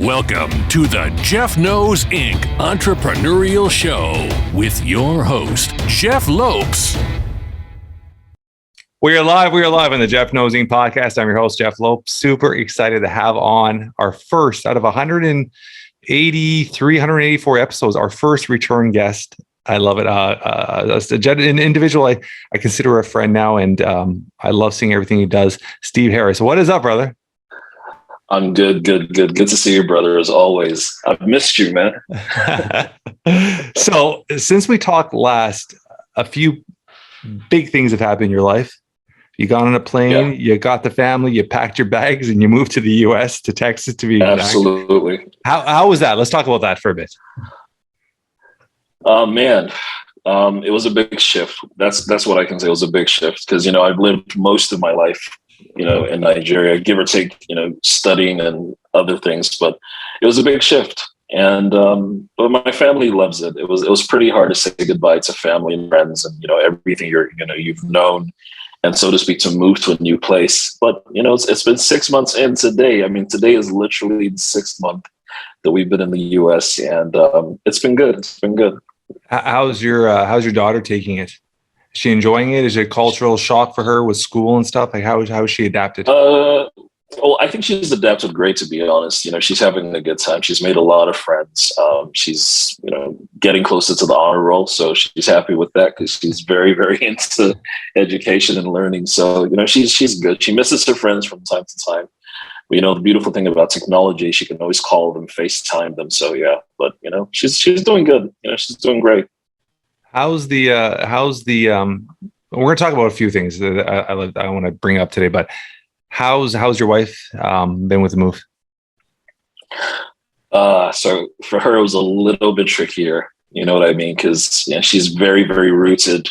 Welcome to the Jeff Knows Inc. Entrepreneurial Show with your host, Jeff Lopes. We are live on the Jeff Knows Inc. podcast. I'm your host, Jeff Lopes. Super excited to have on our first out of 184 episodes, our first return guest. I love it. An individual I consider a friend now, and I love seeing everything he does. Steve Harris. What is up, brother? I'm good. Good to see you, brother, as always. I've missed you, man. So since we talked last, a few big things have happened in your life. You got on a plane, You got the family, you packed your bags, and you moved to the U.S., to Texas to be Absolutely. Exact. How was that? Let's talk about that for a bit. Man, it was a big shift. That's what I can say. It was a big shift because, I've lived most of my life, in Nigeria, give or take, studying and other things, but it was a big shift. And, but my family loves it. It was pretty hard to say goodbye to family and friends and, everything you've known, and so to speak, to move to a new place. But, it's been 6 months in today. I mean, today is literally the 6th month that we've been in the US, and it's been good. It's been good. How's your daughter taking it? Is she enjoying it? Is it a cultural shock for her with school and stuff? Like how is she adapted? Well, I think she's adapted great, to be honest. She's having a good time. She's made a lot of friends. She's, getting closer to the honor roll. So she's happy with that because she's very, very into education and learning. So, she's good. She misses her friends from time to time. But, the beautiful thing about technology, she can always call them, FaceTime them. So, yeah, but, she's doing good. She's doing great. How's the we're going to talk about a few things that I want to bring up today, but how's your wife been with the move? So for her, it was a little bit trickier. You know what I mean? Because she's very, very rooted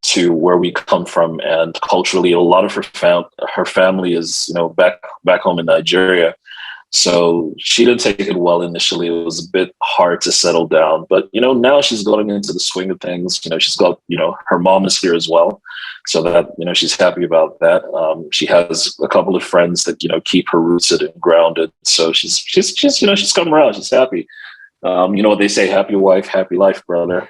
to where we come from, and culturally, a lot of her family is back home in Nigeria. So she didn't take it well initially. It was a bit hard to settle down, but now she's going into the swing of things. She's got her mom is here as well, so that she's happy about that. She has a couple of friends that keep her rooted and grounded. So she's come around. She's happy. What they say: happy wife, happy life, brother.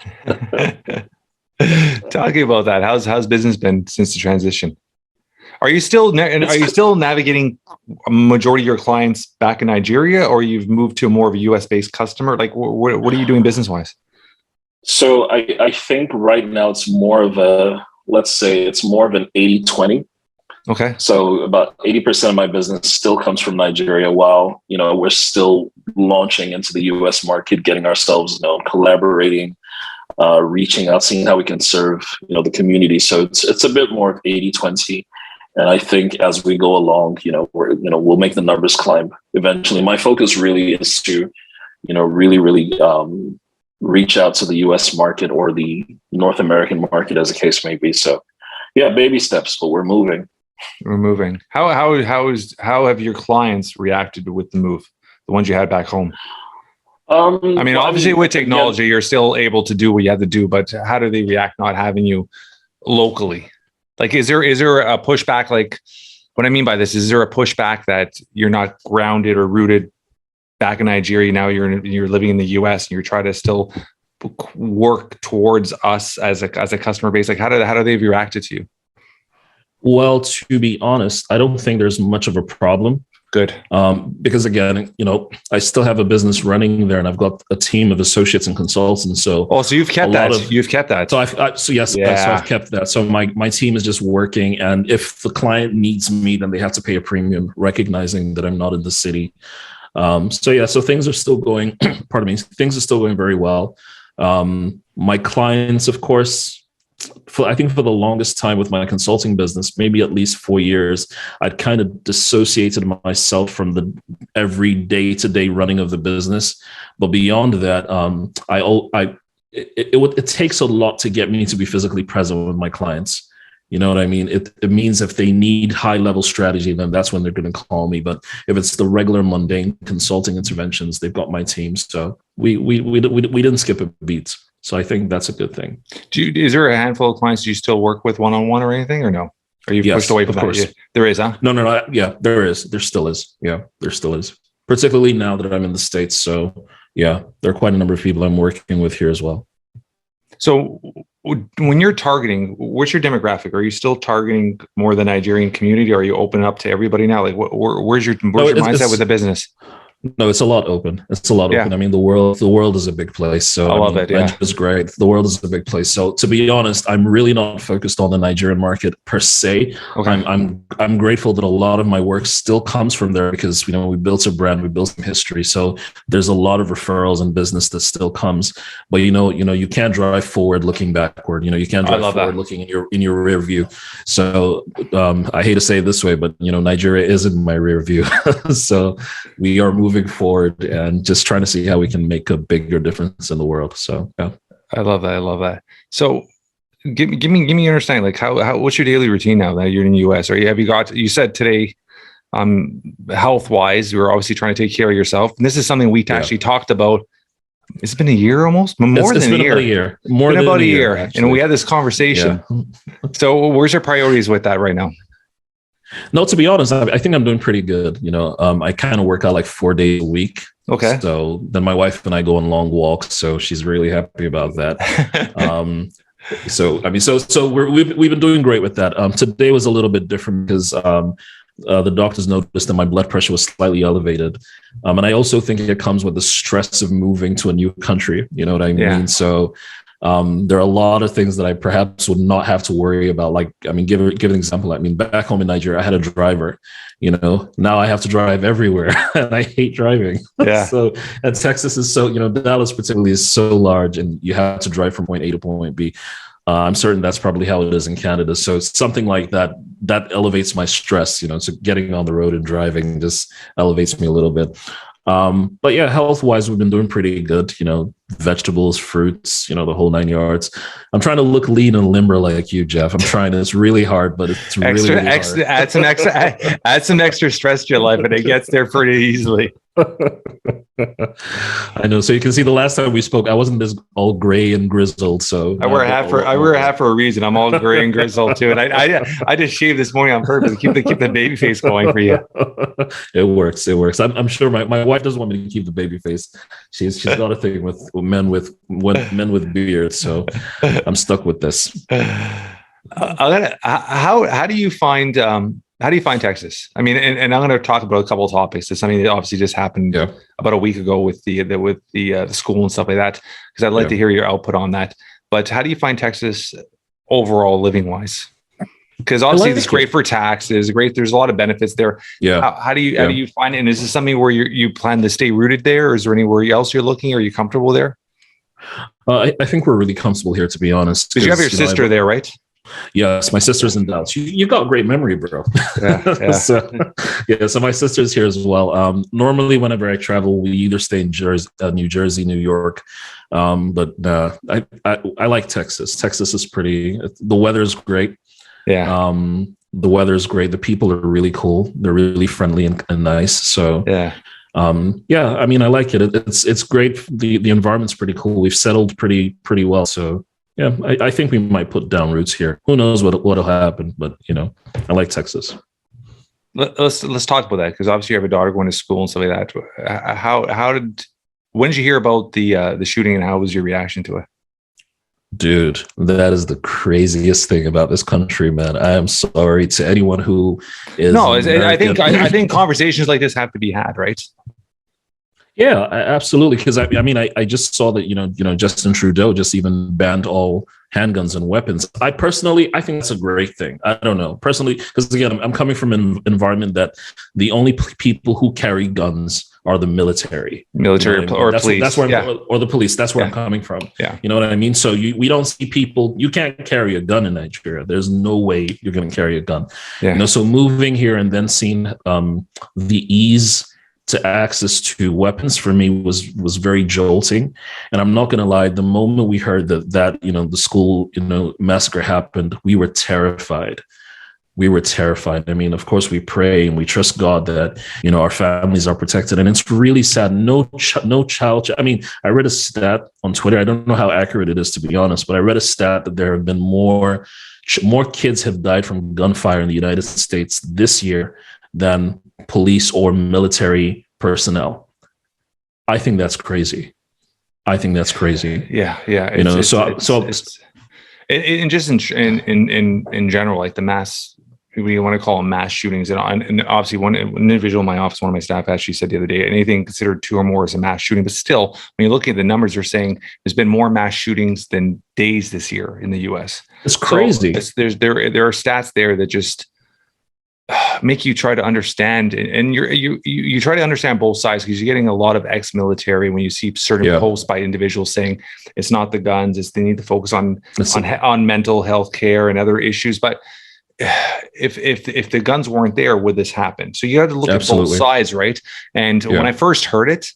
Talking about that, how's business been since the transition? Are you still navigating a majority of your clients back in Nigeria, or you've moved to more of a US based customer? Like what are you doing business wise? So I think right now it's more of an 80-20. Okay. So about 80% of my business still comes from Nigeria, while, we're still launching into the US market, getting ourselves known, collaborating, reaching out, seeing how we can serve, the community. So it's a bit more of 80-20. And I think as we go along, we'll make the numbers climb eventually. My focus really is to, really reach out to the U.S. market or the North American market, as the case may be. So, yeah, baby steps, but we're moving. How have your clients reacted with the move? The ones you had back home? Obviously with technology, you're still able to do what you have to do, but how do they react not having you locally? Like, is there a pushback? Like, what I mean by this, is there a pushback that you're not grounded or rooted back in Nigeria? Now you're living in the US and you're trying to still work towards us as a customer base. Like, how do they reacted to you? Well, to be honest, I don't think there's much of a problem. Good. Because again, I still have a business running there, and I've got a team of associates and consultants. So you've kept that. You've kept that. So I've kept that. So my team is just working, and if the client needs me, then they have to pay a premium, recognizing that I'm not in the city. So things are still going. Pardon me. Things are still going very well. My clients, of course. I think for the longest time with my consulting business, maybe at least 4 years, I'd kind of dissociated myself from the every day-to-day running of the business. But beyond that, it takes a lot to get me to be physically present with my clients. You know what I mean? It means if they need high-level strategy, then that's when they're going to call me. But if it's the regular mundane consulting interventions, they've got my team. So we didn't skip a beat. So I think that's a good thing. Is there a handful of clients you still work with one-on-one or anything, or no? Are you pushed away from that? There is, huh? No. Yeah, there is. There still is. Yeah, there still is. particularly now that I'm in the States. So yeah, there are quite a number of people I'm working with here as well. So when you're targeting, what's your demographic? Are you still targeting more the Nigerian community, or are you opening up to everybody now? Like, where's your mindset with the business? No, it's a lot open. It's a lot open. I mean, the world is a big place. So I love it. Yeah, it's great. The world is a big place. So to be honest, I'm really not focused on the Nigerian market per se. Okay. I'm grateful that a lot of my work still comes from there because, you know, we built a brand, we built some history. So there's a lot of referrals and business that still comes. But you can't drive forward looking backward. You know, you can't drive forward looking in your rear view. So I hate to say it this way, but you know, Nigeria is in my rear view. So we are moving forward and just trying to see how we can make a bigger difference in the world. So yeah, I love that. So give me your understanding, like how what's your daily routine now that you're in the US? Or you said today, health wise, you're obviously trying to take care of yourself, and this is something we actually talked about. It's been a year almost, more than a year. More than about a year, and we had this conversation. Yeah. So where's your priorities with that right now? No, to be honest, I think I'm doing pretty good. You know, I kind of work out like 4 days a week. Okay. So then my wife and I go on long walks, so she's really happy about that. So we've been doing great with that. Today was a little bit different because the doctors noticed that my blood pressure was slightly elevated, and I also think it comes with the stress of moving to a new country. You know what I mean? Yeah. So. There are a lot of things that I perhaps would not have to worry about. Like, I mean, give an example. I mean, back home in Nigeria, I had a driver, you know, now I have to drive everywhere and I hate driving. Yeah. So, and Texas is so, you know, Dallas particularly is so large and you have to drive from point A to point B. I'm certain that's probably how it is in Canada. So something like that elevates my stress, you know, so getting on the road and driving just elevates me a little bit. But yeah, health-wise, we've been doing pretty good, you know, vegetables, fruits, you know, the whole 9 yards. I'm trying to look lean and limber like you, Jeff. I'm trying. It's really hard, but it's really hard. Add some extra stress to your life, and it gets there pretty easily. I know. So you can see the last time we spoke, I wasn't this all gray and grizzled. So I wear a hat for a reason. I'm all gray and grizzled too, and I just shaved this morning on purpose to keep the baby face going for you. It works. I'm sure my wife doesn't want me to keep the baby face. She's got a thing with men with beards, so I'm stuck with this. How do you find Texas? I mean, and I'm going to talk about a couple of topics. It's something that obviously just happened about a week ago with the school and stuff like that, because I'd like to hear your output on that. But how do you find Texas overall living wise? Because obviously it's great for taxes, great. There's a lot of benefits there. Yeah. How do you find it? And is this something where you plan to stay rooted there, or is there anywhere else you're looking? Are you comfortable there? I think we're really comfortable here, to be honest. Because you have your sister there, right? Yes, my sister's in Dallas. You've got great memory, bro. Yeah. So my sister's here as well. Normally, whenever I travel, we either stay in New Jersey, New York. But I like Texas. Texas is pretty. The weather's great. Yeah. The weather's great. The people are really cool. They're really friendly and nice. So yeah. I mean, I like it. It's great. The environment's pretty cool. We've settled pretty well. So yeah, I think we might put down roots here. Who knows what'll happen? But you know, I like Texas. Let's talk about that, because obviously you have a daughter going to school and stuff like that. When did you hear about the shooting, and how was your reaction to it? Dude, that is the craziest thing about this country, man. I am sorry to anyone who is. No, I think conversations like this have to be had, right? Yeah, absolutely. Because I mean, I just saw that you know Justin Trudeau just even banned all handguns and weapons. I think that's a great thing. I don't know personally, because again, I'm coming from an environment that the only people who carry guns are the military or police. That's where or the police. That's where I'm coming from. Yeah, you know what I mean. So we don't see people. You can't carry a gun in Nigeria. There's no way you're going to carry a gun. Yeah. You know, so moving here and then seeing the ease to access to weapons for me was very jolting. And I'm not going to lie, the moment we heard that you know, the school, you know, massacre happened, we were terrified. I mean, of course we pray and we trust God that, you know, our families are protected. And it's really sad. No child. I mean, I read a stat on Twitter. I don't know how accurate it is, to be honest, but I read a stat that there have been more kids have died from gunfire in the United States this year than police or military personnel. I think that's crazy. Yeah. And just in general, like the mass, what you want to call them, mass shootings, and obviously an individual in my office, one of my staff actually said the other day, anything considered 2 or more is a mass shooting. But still, when you're looking at the numbers, they're saying there's been more mass shootings than days this year in the U.S. It's crazy. So there are stats there that just make you try to understand, and you try to understand both sides, because you're getting a lot of ex-military when you see certain posts by individuals saying it's not the guns, it's they need to focus on mental health care and other issues. But if the guns weren't there, would this happen? So you have to look at both sides, right? And when I first heard it,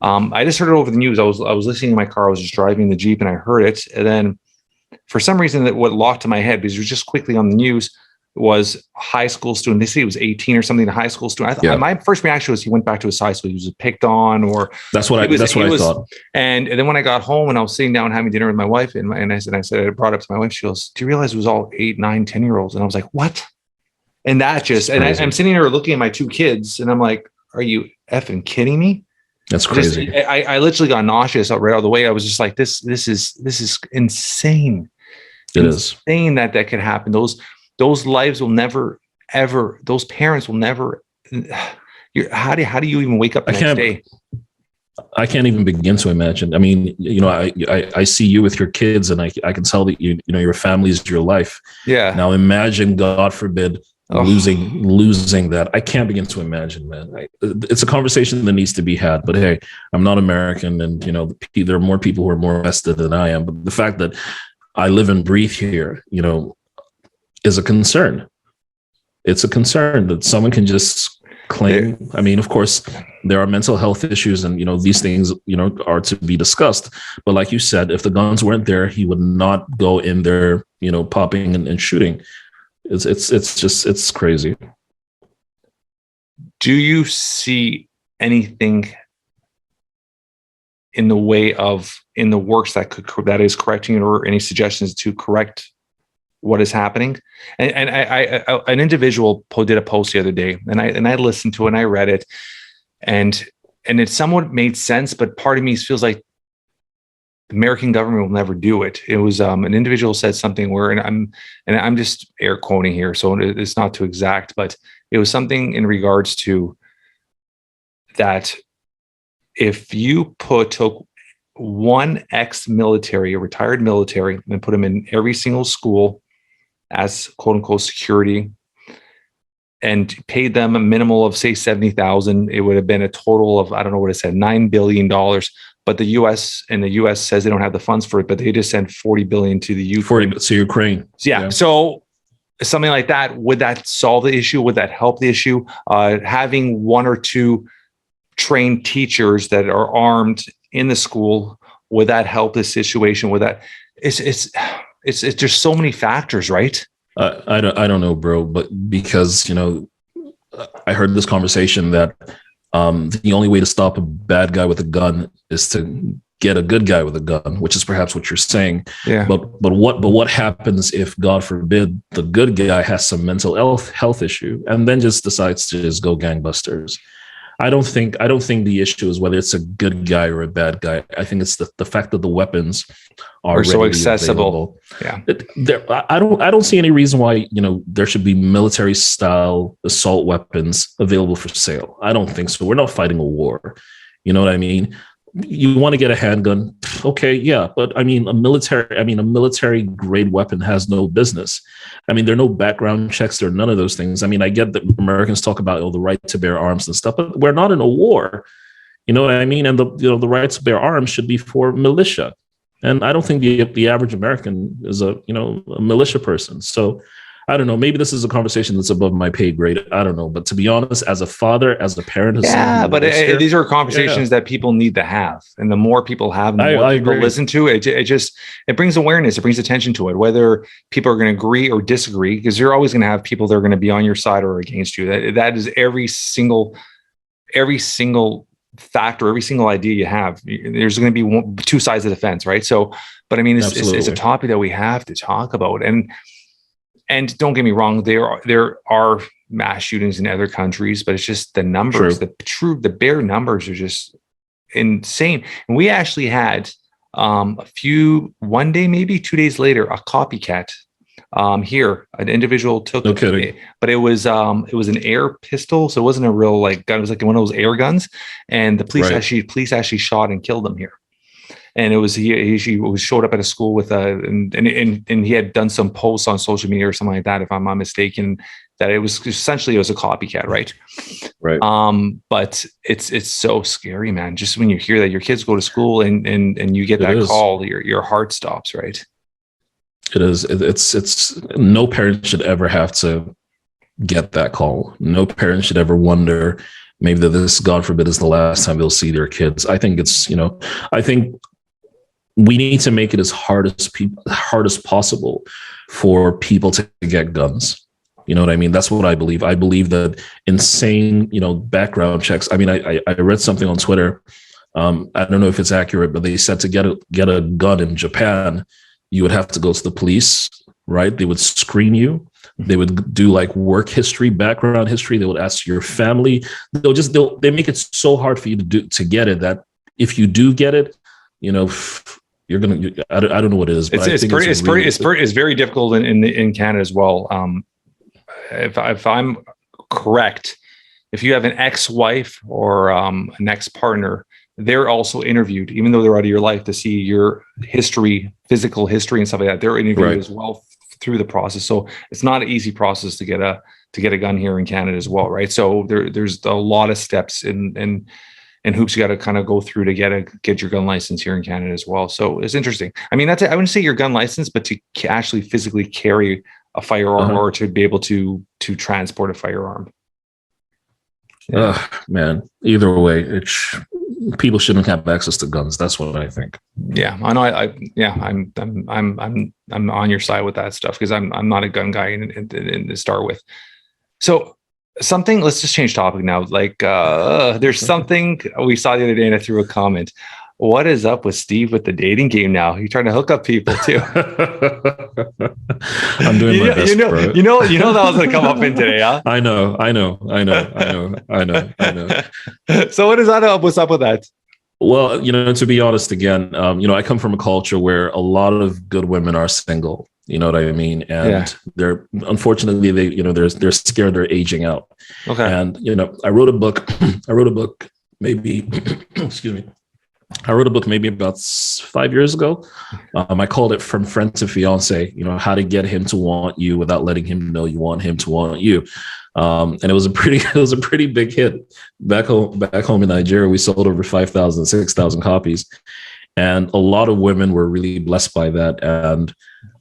I just heard it over the news. I was listening in my car. I was just driving the Jeep, and I heard it. And then for some reason, that what locked in my head, because it was just quickly on the news, was high school student. They say he was 18 or something. A high school student. My first reaction was he went back to his high school. He was picked on, or that's what I thought. And then when I got home and I was sitting down having dinner with my wife, and I brought it up to my wife. She goes, "Do you realize it was all 8, 9, 10-year-olds?" And I was like, "What?" And that just, and I'm sitting there looking at my 2 kids, and I'm like, "Are you effing kidding me?" That's crazy. I literally got nauseous right out of the way. I was just like, this is insane. It is insane that could happen. Those lives will never, ever, those parents will never, how do you even wake up the next day? I can't even begin to imagine. I mean, I see you with your kids, and I can tell that your family is your life. Yeah. Now imagine, God forbid, losing that. I can't begin to imagine, man. It's a conversation that needs to be had. But hey, I'm not American, and there are more people who are more vested than I am. But the fact that I live and breathe here, is a concern. It's a concern that someone can just claim. I mean, of course, there are mental health issues, and these things are to be discussed. But like you said, if the guns weren't there, he would not go in there, popping and shooting. It's crazy. Do you see anything in the way of in the works that is correcting it, or any suggestions to correct what is happening? And an individual did a post the other day, and I listened to it and I read it, and it somewhat made sense, but part of me feels like the American government will never do it. It was an individual said something where, and I'm just air quoting here, so it's not too exact, but it was something in regards to that if you took one ex-military, a retired military, and put him in every single school as quote unquote security, and paid them a minimal of say 70,000, it would have been a total of, I don't know what it said, $9 billion. But the U.S. says they don't have the funds for it, but they just sent $40 billion to the Ukraine. Ukraine. Yeah. So something like that, would that solve the issue? Would that help the issue? Having 1 or 2 trained teachers that are armed in the school, would that help this situation? Would that? It's just so many factors, right? I don't know, bro, but because I heard this conversation that the only way to stop a bad guy with a gun is to get a good guy with a gun, which is perhaps what you're saying. Yeah. But what happens if, God forbid, the good guy has some mental health issue and then just decides to just go gangbusters? I don't think the issue is whether it's a good guy or a bad guy. I think it's the fact that the weapons are so accessible. Available. Yeah. I don't see any reason why, there should be military style assault weapons available for sale. I don't think so. We're not fighting a war. You know what I mean? You want to get a handgun. Okay. Yeah. But a military grade weapon has no business. There are no background checks. There are none of those things. I get that Americans talk about the right to bear arms and stuff, but we're not in a war. You know what I mean? And the right to bear arms should be for militia. And I don't think the average American is a militia person. So I don't know. Maybe this is a conversation that's above my pay grade. I don't know. But to be honest, as a father, as a parent, but these are conversations that people need to have. And the more people have, the more people listen to it, it brings awareness. It brings attention to it, whether people are going to agree or disagree, because you're always going to have people that are going to be on your side or against you. That is every single factor, every single idea you have. There's going to be 2 sides of the fence, right? So, but it's a topic that we have to talk about. And And don't get me wrong, there are mass shootings in other countries, but it's just the numbers, the bare numbers are just insane. And we actually had one day, maybe 2 days later, a copycat here. An individual took but it was an air pistol, so it wasn't a real gun. It was like one of those air guns, and the police actually shot and killed him here. And it was he showed up at a school with and he had done some posts on social media or something like that, if I'm not mistaken, that it was a copycat, right? But it's so scary, man. Just when you hear that your kids go to school and you get that call, your heart stops, right? It is. It's no parent should ever have to get that call. No parent should ever wonder maybe that this, God forbid, is the last time they'll see their kids. I think I think we need to make it as hard as possible for people to get guns. You know what I mean? That's what I believe. I believe that insane, background checks. I mean, I read something on Twitter. I don't know if it's accurate, but they said to get a gun in Japan, you would have to go to the police, right? They would screen you. They would do work history, background history. They would ask your family. They make it so hard for you to get it that if you do get it, you're gonna. I don't know what it is. But it's very difficult in Canada as well. If I'm correct, if you have an ex-wife or an ex-partner, they're also interviewed, even though they're out of your life, to see your history, physical history and stuff like that. They're interviewed as well through the process. So it's not an easy process to get a gun here in Canada as well, right? So there's a lot of steps and hoops you got to kind of go through to get your gun license here in Canada as well. So it's interesting. I mean, I wouldn't say your gun license, but to actually physically carry a firearm or to be able to transport a firearm. Yeah. Man, either way, people shouldn't have access to guns. That's what I think. Yeah, I know. I'm on your side with that stuff because I'm not a gun guy in to start with. So let's just change topic now. There's something we saw the other day and I threw a comment. What is up with Steve with the dating game now? You're trying to hook up people too. I'm doing my best, bro. You know that was going to come up in today, huh? I know. So what's up with that? Well, to be honest, again, I come from a culture where a lot of good women are single. You know what I mean? And they're unfortunately they're scared they're aging out. Okay. And I wrote a book. Maybe excuse me. I wrote a book maybe about 5 years ago. I called it From Friend to Fiance, how to get him to want you without letting him know you want him to want you. And it was a pretty big hit back home in Nigeria. We sold over 5,000, 6,000 copies. And a lot of women were really blessed by that. And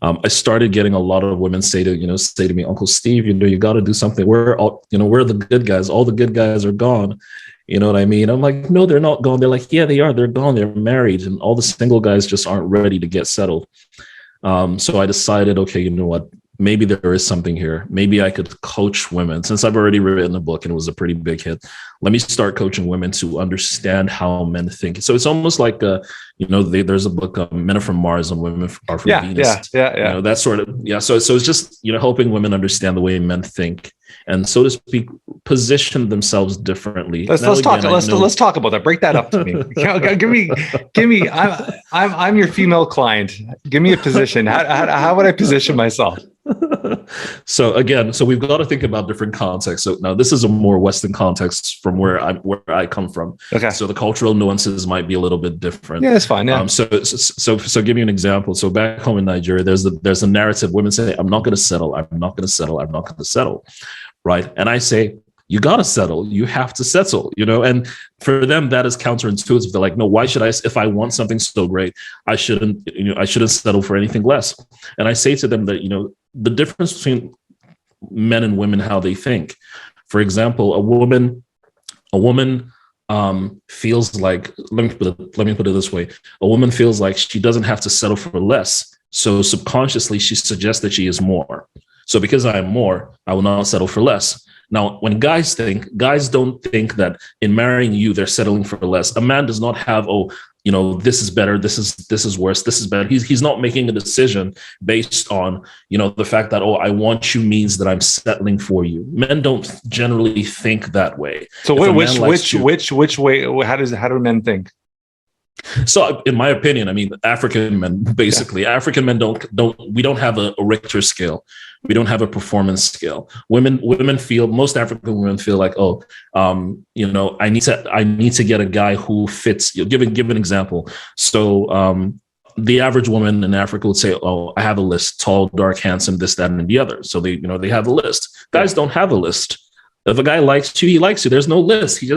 I started getting a lot of women say to me, Uncle Steve, you got to do something. We're the good guys. All the good guys are gone. You know what I mean? I'm like, no, they're not gone. They're like, yeah, they are. They're gone. They're married. And all the single guys just aren't ready to get settled. So I decided, okay, you know what? Maybe there is something here. Maybe I could coach women. Since I've already written a book and it was a pretty big hit, let me start coaching women to understand how men think. So it's almost like, there's a book, Men Are From Mars and Women Are From Venus. Yeah. That sort of, So it's just, helping women understand the way men think and, so to speak, position themselves differly. Let's talk about that. Break that up to me. Give me. I'm your female client. Give me a position. How would I position myself? So we've got to think about different contexts. So now this is a more Western context from where I come from. Okay. So the cultural nuances might be a little bit different. Yeah, that's fine. Yeah. So give you an example. So back home in Nigeria, there's a narrative. Women say, "I'm not going to settle. I'm not going to settle. I'm not going to settle." Right. And I say, you got to settle. You have to settle, and for them, that is counterintuitive. They're like, no, why should I? If I want something so great, I shouldn't settle for anything less. And I say to them that, the difference between men and women, how they think. For example, a woman feels like, let me put it this way. A woman feels like she doesn't have to settle for less. So subconsciously, she suggests that she is more. So because I am more, I will not settle for less. Now, when guys don't think that in marrying you, they're settling for less. A man does not have, this is better, this is worse, this is better. He's not making a decision based on, the fact that, I want you means that I'm settling for you. Men don't generally think that way. So which way, how do men think? So in my opinion, African men, basically, African men we don't have a Richter scale. We don't have a performance scale. Most African women feel like, I need to get a guy who fits. Give an example. So the average woman in Africa would say, I have a list: tall, dark, handsome, this, that, and the other. So they have a list. Guys don't have a list. If a guy likes you, he likes you. There's no list. He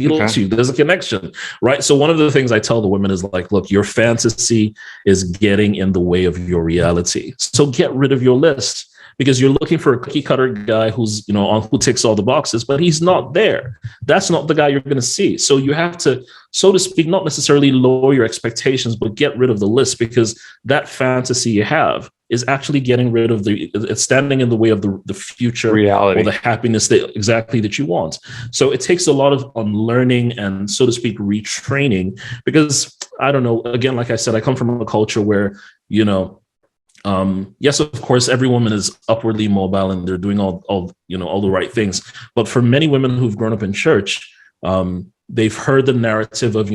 likes you. There's a connection, right? So one of the things I tell the women is like, look, your fantasy is getting in the way of your reality. So get rid of your list, because you're looking for a cookie cutter guy who's, who ticks all the boxes, but he's not there. That's not the guy you're going to see. So you have to, so to speak, not necessarily lower your expectations, but get rid of the list, because that fantasy you have is actually getting rid of it's standing in the way of the future reality, or the happiness that you want. So it takes a lot of unlearning and, so to speak, retraining, because I don't know, again, like I said, I come from a culture where, yes, of course, every woman is upwardly mobile and they're doing all the right things. But for many women who've grown up in church, they've heard the narrative of,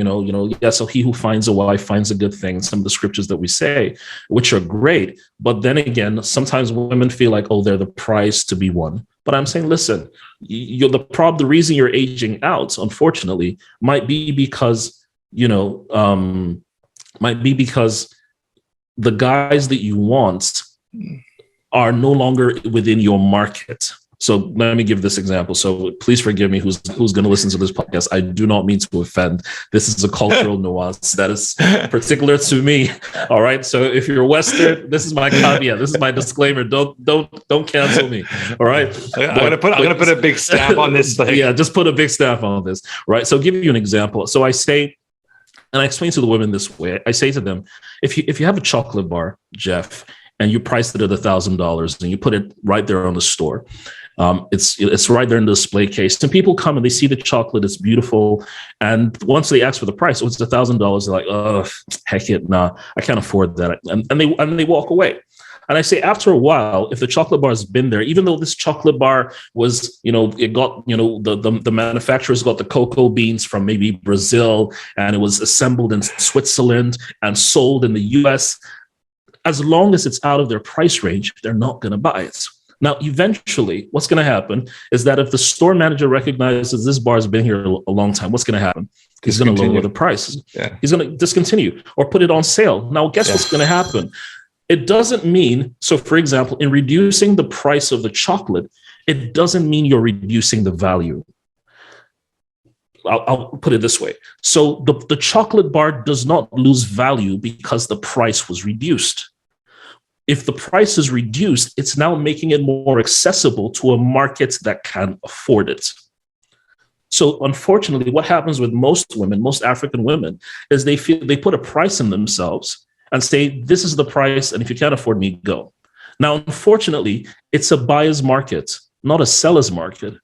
so he who finds a wife finds a good thing. Some of the scriptures that we say, which are great. But then again, sometimes women feel like, they're the prize to be won. But I'm saying, listen, the reason you're aging out, unfortunately, might be because the guys that you want are no longer within your market. So let me give this example. So please forgive me who's going to listen to this podcast. I do not mean to offend. This is a cultural nuance that is particular to me. All right. So if you're Western, this is my caveat. This is my disclaimer. Don't cancel me. All right. I'm gonna put a big stamp on this thing. Yeah, just put a big stamp on this. Right. So I'll give you an example. So I say, and I explain to the women this way. I say to them, if you have a chocolate bar, Jeff, and you priced it at $1,000 and you put it right there on the store, it's right there in the display case, and people come and they see the chocolate, it's beautiful, and once they ask for the price, it's $1,000. They're like, oh, heck it, nah, I can't afford that, and they walk away. And I say, after a while, if the chocolate bar has been there, even though this chocolate bar was, it got, the manufacturers got the cocoa beans from maybe Brazil, and it was assembled in Switzerland and sold in the US, as long as it's out of their price range, they're not going to buy it. Now, eventually, what's going to happen is that if the store manager recognizes this bar has been here a long time, what's going to happen? He's going to lower the price. Yeah. He's going to discontinue or put it on sale. Now, guess what's going to happen? It doesn't mean, so for example, in reducing the price of the chocolate, it doesn't mean you're reducing the value. I'll put it this way. So the chocolate bar does not lose value because the price was reduced. If the price is reduced, it's now making it more accessible to a market that can afford it. So unfortunately, what happens with most women, most African women, is they put a price on themselves and say, this is the price, and if you can't afford me, go. Now, unfortunately, it's a buyer's market, not a seller's market.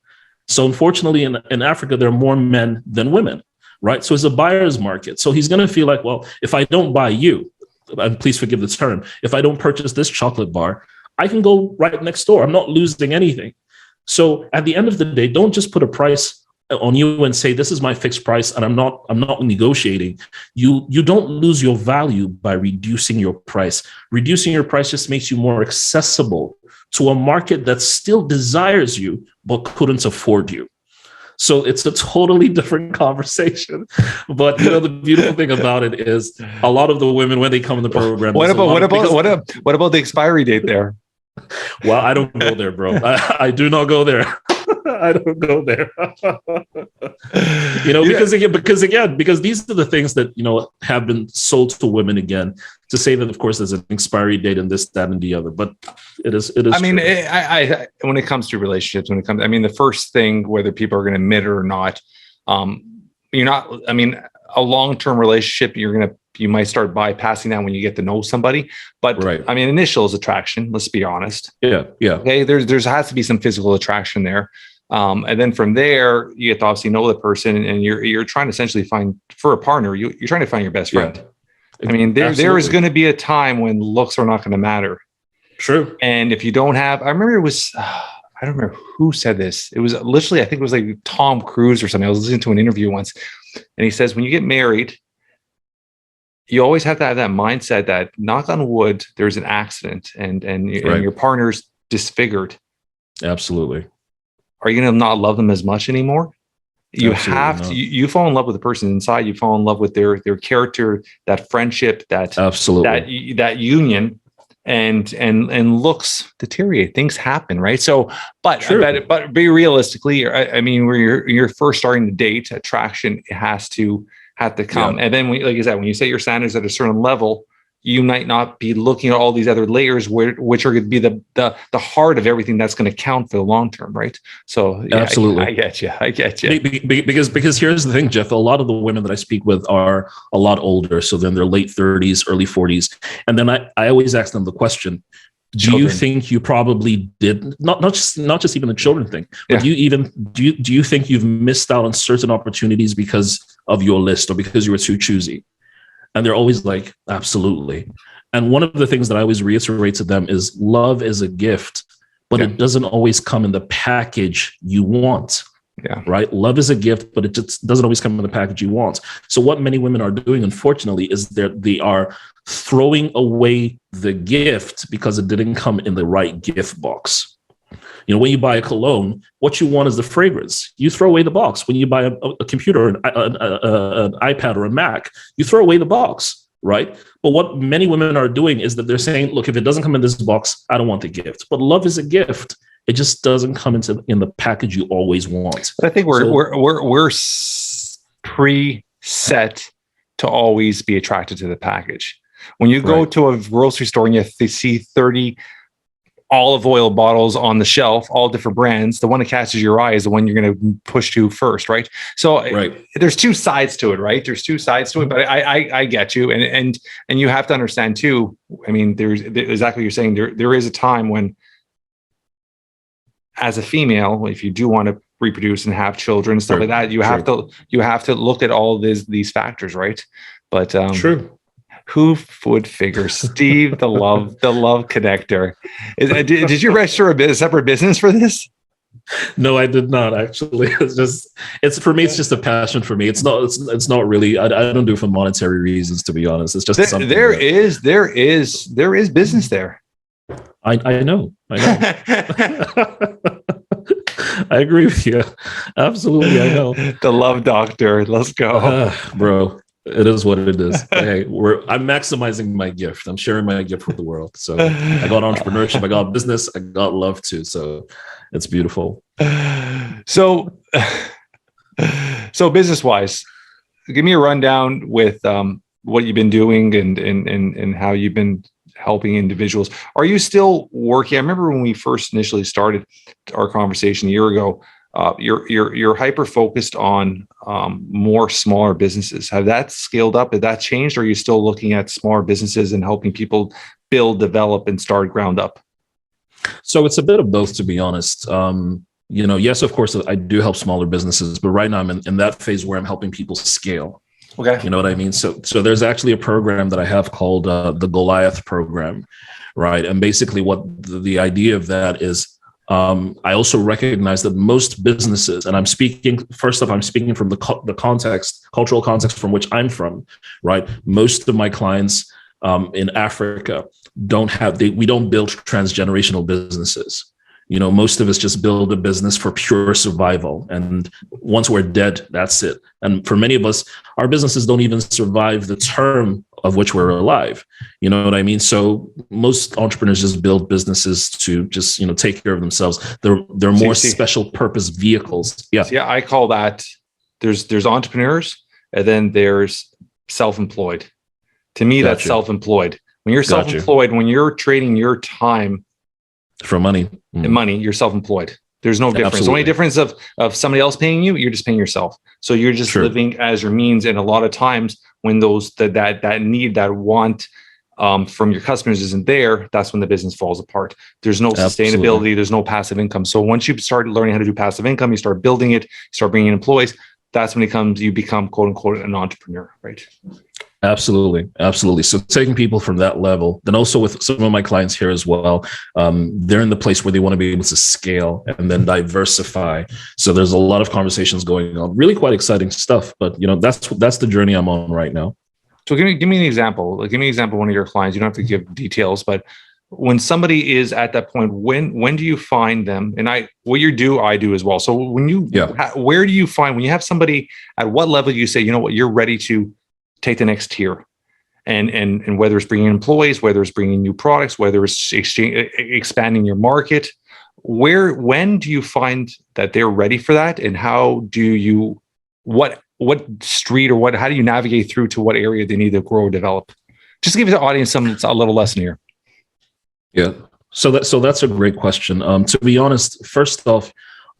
So unfortunately, in Africa, there are more men than women, right? So it's a buyer's market. So he's going to feel like, well, if I don't buy you, and please forgive the term, if I don't purchase this chocolate bar, I can go right next door. I'm not losing anything. So at the end of the day, don't just put a price on you and say, this is my fixed price and I'm not negotiating. You don't lose your value by reducing your price. Reducing your price just makes you more accessible to a market that still desires you, but couldn't afford you. So it's a totally different conversation. But the beautiful thing about it is a lot of the women, when they come in the program, what about the expiry date there? Well, I don't go there, bro. I do not go there. I don't go there. Because these are the things that, have been sold to women again, to say that, of course, there's an expiry date and this, that, and the other. But it is. I mean, when it comes to relationships, the first thing, whether people are going to admit it or not, a long-term relationship, you might start bypassing that when you get to know somebody. But right. Initial is attraction. Let's be honest. Yeah. Okay. There has to be some physical attraction there. And then from there, you get to obviously know the person, and you're trying to essentially find, for a partner, you're trying to find your best friend. I mean, there is going to be a time when looks are not going to matter. True. And if you don't have, I remember it was, I don't remember who said this. It was literally, I think it was like Tom Cruise or something. I was listening to an interview once, and he says, when you get married, you always have to have that mindset that, knock on wood, there's an accident and your partner's disfigured. Absolutely. Are you going to not love them as much anymore? You have to, you fall in love with the person inside, you fall in love with their character, that friendship, that absolutely that union, and looks deteriorate, things happen, right? So, but be realistically, I mean, where you're first starting to date, attraction has to come. And then, like I said, when you set your standards at a certain level, you might not be looking at all these other layers, which are going to be the heart of everything that's going to count for the long term, right? So, yeah, absolutely, I get you. Because here's the thing, Jeff. A lot of the women that I speak with are a lot older, so then they're late 30s, early 40s, and then I always ask them the question: do you think you probably did not just even the children thing, but do you think you've missed out on certain opportunities because of your list or because you were too choosy? And they're always like, absolutely. And one of the things that I always reiterate to them is, love is a gift, but it doesn't always come in the package you want. Yeah. Right. Love is a gift, but it just doesn't always come in the package you want. So what many women are doing, unfortunately, is they are throwing away the gift because it didn't come in the right gift box. You know, when you buy a cologne, what you want is the fragrance. You throw away the box. When you buy a computer, an iPad or a Mac, you throw away the box, right? But what many women are doing is that they're saying, look, if it doesn't come in this box, I don't want the gift. But love is a gift. It just doesn't come in the package you always want. But I think we're preset to always be attracted to the package. When you go to a grocery store and you see 30 olive oil bottles on the shelf, all different brands, the one that catches your eye is the one you're going to push to first, right? So there's two sides to it, right? There's two sides to it, but I get you, and you have to understand too. I mean, there's exactly what you're saying. There is a time when, as a female, if you do want to reproduce and have children and stuff like that, you have to look at all these factors, right? But true. Who would figure Steve, the love connector? Did you register a separate business for this? No, I did not actually. It's for me. It's just a passion for me. It's not really. I don't do it for monetary reasons, to be honest. It's just something. There is business there. I know. I agree with you. Absolutely, I know. The love doctor. Let's go, bro. It is what it is. Hey, I'm maximizing my gift. I'm sharing my gift with the world. So I got entrepreneurship, I got business, I got love too. So it's beautiful. So business wise, give me a rundown with what you've been doing and how you've been helping individuals. Are you still working? I remember when we first initially started our conversation a year ago. You're hyper focused on more smaller businesses. Have that scaled up? Have that changed? Or are you still looking at smaller businesses and helping people build, develop, and start ground up? So it's a bit of both, to be honest. Yes, of course, I do help smaller businesses, but right now I'm in that phase where I'm helping people scale. Okay, you know what I mean. So there's actually a program that I have called the Goliath program, right? And basically, what the idea of that is. I also recognize that most businesses, and I'm speaking from the cultural context from which I'm from, right? Most of my clients in Africa we don't build transgenerational businesses. You know, most of us just build a business for pure survival. And once we're dead, that's it. And for many of us, our businesses don't even survive the term of which we're alive. You know what I mean? So most entrepreneurs just build businesses to just, take care of themselves. They're more special purpose vehicles. Yeah. Yeah. I call that there's entrepreneurs and then there's self-employed. To me, that's self-employed. When you're self-employed, when you're trading your time for money, you're self-employed. There's no difference. Absolutely. The only difference of somebody else paying you, you're just paying yourself. So you're just living as your means. And a lot of times when that need, that want from your customers isn't there, that's when the business falls apart. There's no Absolutely. sustainability. There's no passive income. So once you start learning how to do passive income, you start building it, you start bringing in employees. That's when you become quote unquote an entrepreneur, right? Absolutely. Absolutely. So taking people from that level, then also with some of my clients here as well, they're in the place where they want to be able to scale and then diversify. So there's a lot of conversations going on, really quite exciting stuff. But that's the journey I'm on right now. So give me an example. Like, give me an example of one of your clients. You don't have to give details, but when somebody is at that point, when do you find them? And what you do, I do as well. So where do you find, when you have somebody, at what level you say, you know what, you're ready to take the next tier, and whether it's bringing employees, whether it's bringing new products, whether it's expanding your market, when do you find that they're ready for that, and how do you what street or how do you navigate through to what area they need to grow or develop? Just give the audience a little lesson here. Yeah. So that's a great question. To be honest, first off,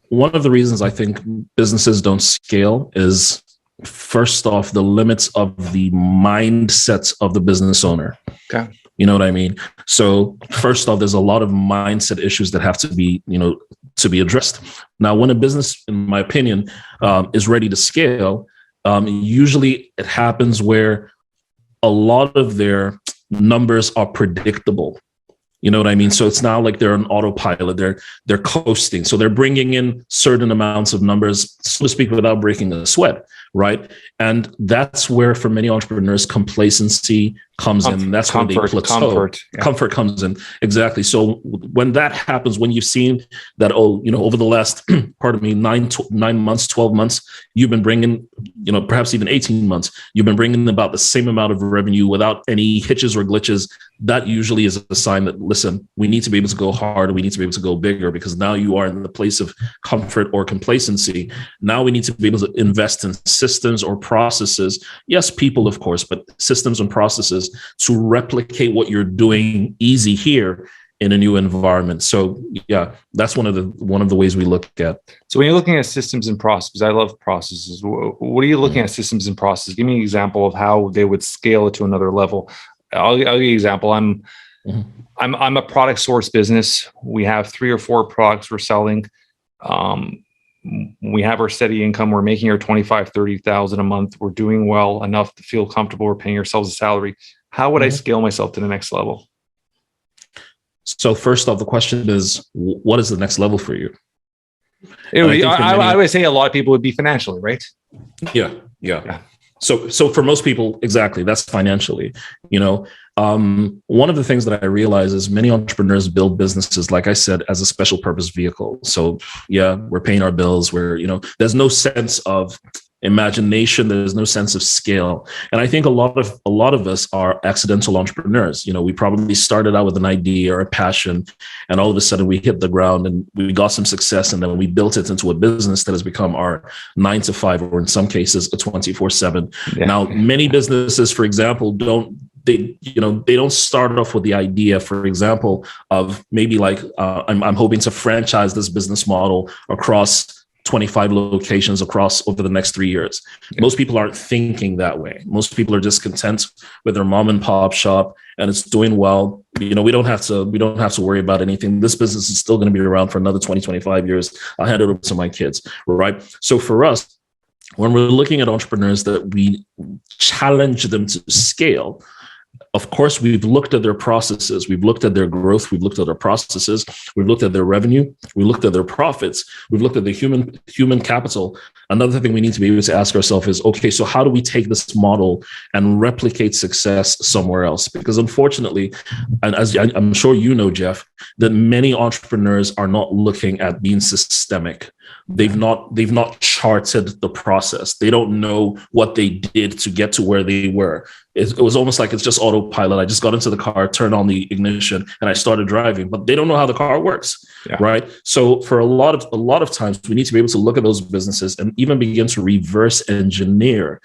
one of the reasons I think businesses don't scale is, first off, the limits of the mindsets of the business owner. Okay. You know what I mean? So first off, there's a lot of mindset issues that have to be, addressed. Now, when a business, in my opinion, is ready to scale, usually it happens where a lot of their numbers are predictable. You know what I mean? So it's not like they're on autopilot. They're coasting. So they're bringing in certain amounts of numbers, so to speak, without breaking a sweat, right? And that's where, for many entrepreneurs, complacency comes in. That's when they plateau. Comfort comes in. Exactly. So when that happens, when you've seen that, over the last, 9 months, 12 months, you've been bringing, perhaps even 18 months, you've been bringing about the same amount of revenue without any hitches or glitches. That usually is a sign that, listen, we need to be able to go harder. We need to be able to go bigger, because now you are in the place of comfort or complacency. Now we need to be able to invest in systems or processes. Yes, people, of course, but systems and processes to replicate what you're doing easy here in a new environment. So yeah, that's one of the ways we look at. So when you're looking at systems and processes, I love processes. What are you looking at systems and processes? Give me an example of how they would scale it to another level. I'll give you an example. I'm a product source business. We have 3 or 4 products we're selling. We have our steady income. We're making our 25, 30,000 a month. We're doing well enough to feel comfortable. We're paying ourselves a salary. How would I scale myself to the next level? So first off, the question is, what is the next level for you? I would say a lot of people would be financially, right? Yeah. So for most people, exactly, that's financially. One of the things that I realize is many entrepreneurs build businesses, like I said, as a special purpose vehicle. So yeah, we're paying our bills. There's no sense of imagination. There's no sense of scale. And I think a lot of us are accidental entrepreneurs. We probably started out with an idea or a passion, and all of a sudden we hit the ground and we got some success, and then we built it into a business that has become our 9 to 5, or in some cases a 24/7. Yeah. Now, many businesses, for example, they don't start off with the idea, for example, of maybe like I'm hoping to franchise this business model across 25 locations over the next 3 years. Yeah. Most people aren't thinking that way. Most people are just content with their mom and pop shop, and it's doing well. We don't have to worry about anything. This business is still going to be around for another 20, 25 years. I'll hand it over to my kids, right? So for us, when we're looking at entrepreneurs that we challenge them to scale, of course, we've looked at their processes. We've looked at their growth. We've looked at their processes. We've looked at their revenue. We looked at their profits. We've looked at the human capital. Another thing we need to be able to ask ourselves is, okay, so how do we take this model and replicate success somewhere else? Because unfortunately, and as I'm sure you know, Jeff, that many entrepreneurs are not looking at being systemic. They've not charted the process. They don't know what they did to get to where they were. It was almost like it's just autopilot. I just got into the car, turned on the ignition, and I started driving, but they don't know how the car works, right? So for a lot of times, we need to be able to look at those businesses and even begin to reverse engineer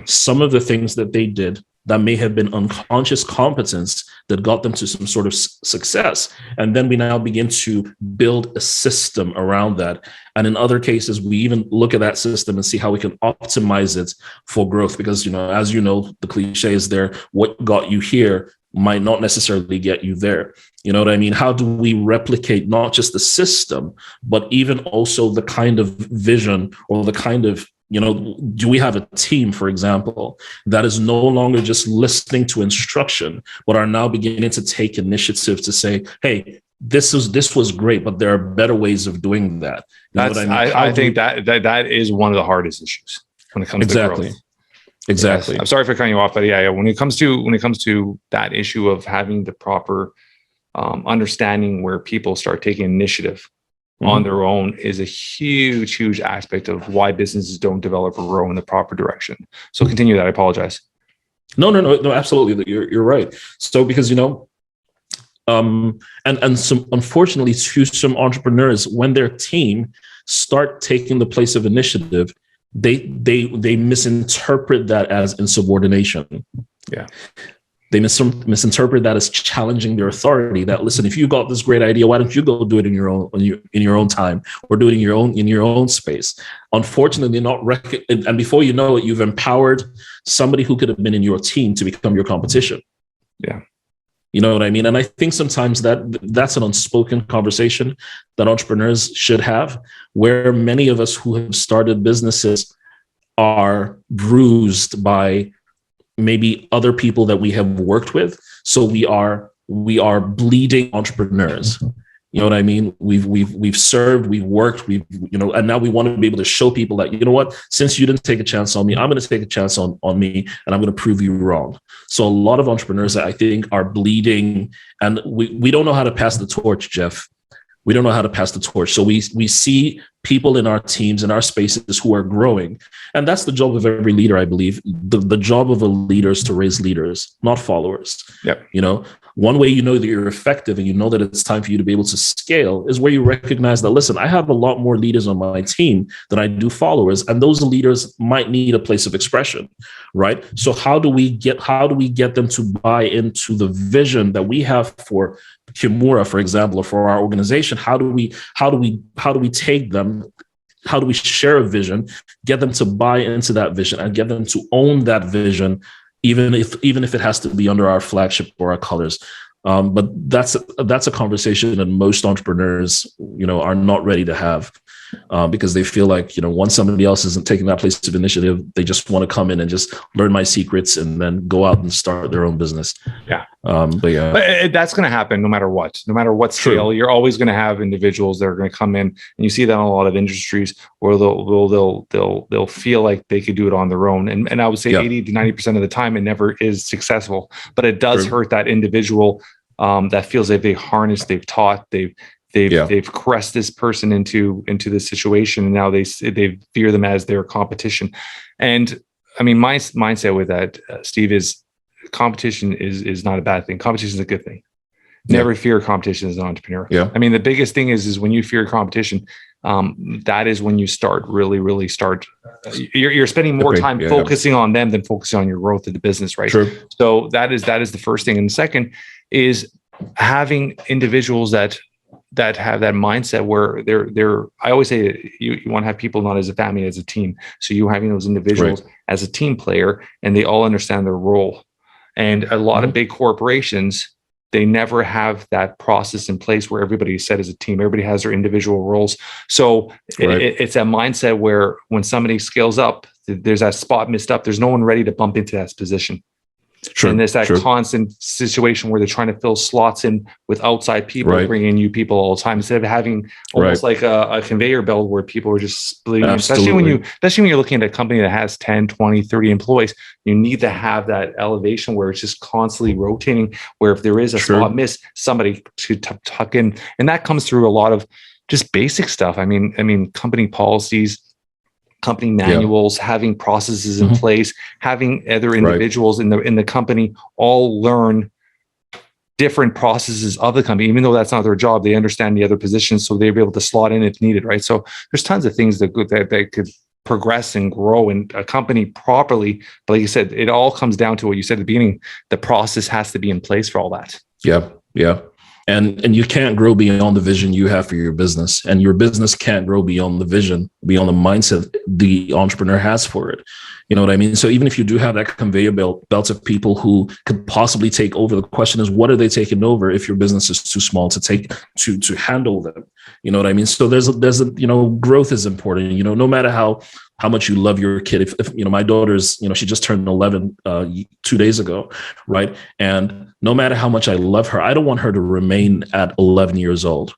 some of the things that they did that may have been unconscious competence that got them to some sort of success. And then we now begin to build a system around that. And in other cases, we even look at that system and see how we can optimize it for growth. Because, as you know, the cliche is there, what got you here might not necessarily get you there. You know what I mean? How do we replicate not just the system, but even also the kind of vision or the kind of, do we have a team, for example, that is no longer just listening to instruction, but are now beginning to take initiative to say, hey, this was great, but there are better ways of doing that. You know what I mean? I think that is one of the hardest issues when it comes to growth. Exactly. Yes. I'm sorry for cutting you off, but yeah, when it comes to that issue of having the proper understanding where people start taking initiative on their own is a huge aspect of why businesses don't develop or grow in the proper direction. So continue that. I apologize. No, absolutely. You're right. So because, and some, unfortunately, to some entrepreneurs, when their team start taking the place of initiative, they misinterpret that as insubordination. Yeah. They misinterpret that as challenging their authority. That, listen, if you got this great idea, why don't you go do it in your own time, or do it in your own space? Unfortunately, and before you know it, you've empowered somebody who could have been in your team to become your competition. Yeah. You know what I mean? And I think sometimes that's an unspoken conversation that entrepreneurs should have, where many of us who have started businesses are bruised by maybe other people that we have worked with. So we are bleeding entrepreneurs. You know what I mean? We've served, we've worked, and now we want to be able to show people that, you know what, since you didn't take a chance on me, I'm going to take a chance on me, and I'm going to prove you wrong. So a lot of entrepreneurs, I think, are bleeding, and we don't know how to pass the torch, Jeff. We don't know how to pass the torch. So we see people in our teams, in our spaces, who are growing. And that's the job of every leader, I believe. The job of a leader is to raise leaders, not followers. Yep. One way you know that you're effective and you know that it's time for you to be able to scale is where you recognize that, listen, I have a lot more leaders on my team than I do followers. And those leaders might need a place of expression, right? So how do we get them to buy into the vision that we have for Kimura, for example, or for our organization? How do we take them? How do we share a vision, get them to buy into that vision, and get them to own that vision, even if it has to be under our flagship or our colors? But that's a conversation that most entrepreneurs, are not ready to have, because they feel like, once somebody else isn't taking that place of initiative, they just want to come in and just learn my secrets and then go out and start their own business. Yeah. But that's going to happen no matter what scale. True. You're always going to have individuals that are going to come in, and you see that in a lot of industries where they'll feel like they could do it on their own. And I would say 80 to 90% of the time, it never is successful, but it does hurt that individual that feels like they've harnessed, they've taught, they've caressed this person into this situation, and now they fear them as their competition. And I mean, my mindset with that, Steve, is competition is not a bad thing. Competition is a good thing. Never fear competition as an entrepreneur. Yeah. I mean, the biggest thing is when you fear competition, that is when you start really start. You're spending more time focusing on them than focusing on your growth of the business, right? True. So that is the first thing. And the second is having individuals that have that mindset where they're I always say you want to have people not as a family, as a team. So you having those individuals as a team player, and they all understand their role. And a lot of big corporations, they never have that process in place where everybody is set as a team. Everybody has their individual roles. So it's a mindset where when somebody scales up, there's that spot missed up. There's no one ready to bump into that position. And there's that constant situation where they're trying to fill slots in with outside people, bringing new people all the time, instead of having almost like a conveyor belt where people are just splitting. Especially when you're looking at a company that has 10, 20, 30 employees, you need to have that elevation where it's just constantly rotating, where if there is a spot miss, somebody should tuck in. And that comes through a lot of just basic stuff. I mean, company policies, company manuals, having processes in place, having other individuals in the company all learn different processes of the company, even though that's not their job. They understand the other positions, so they'll be able to slot in if needed, right? So there's tons of things that could progress and grow in a company properly. But like you said, it all comes down to what you said at the beginning. The process has to be in place for all that. Yeah. And you can't grow beyond the vision you have for your business, and your business can't grow beyond the vision, beyond the mindset the entrepreneur has for it. You know what I mean? So even if you do have that conveyor belt of people who could possibly take over, the question is, what are they taking over if your business is too small to handle them? You know what I mean? So there's a growth is important. No matter how much you love your kid. If my daughter's, she just turned 11 2 days ago, right? And no matter how much I love her, I don't want her to remain at 11 years old.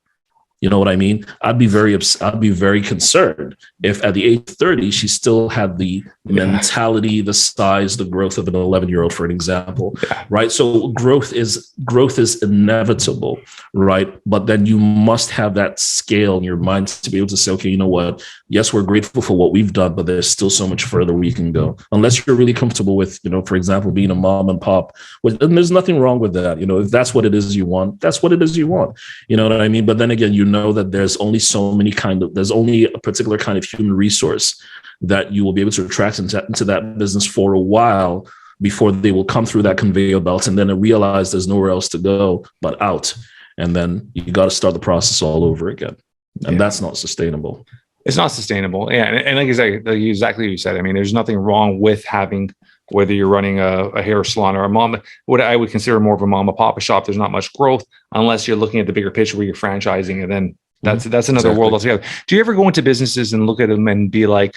You know what I mean? I'd be very concerned if at the age of 30, she still had the mentality, the size, the growth of an 11-year-old, for an example, right? So growth is inevitable, right? But then you must have that scale in your mind to be able to say, okay, you know what? Yes, we're grateful for what we've done, but there's still so much further we can go. Unless you're really comfortable with, for example, being a mom and pop, and there's nothing wrong with that. If that's what it is you want, that's what it is you want. You know what I mean? But then again, know that there's only there's only a particular kind of human resource that you will be able to attract into that business for a while before they will come through that conveyor belt and then realize there's nowhere else to go but out. And then you got to start the process all over again. And that's not sustainable. It's not sustainable. Yeah. And like exactly what you said. I mean, there's nothing wrong with having, whether you're running a hair salon or what I would consider more of a mom and pop shop. There's not much growth unless you're looking at the bigger picture where you're franchising, and then that's another world altogether. Do you ever go into businesses and look at them and be like,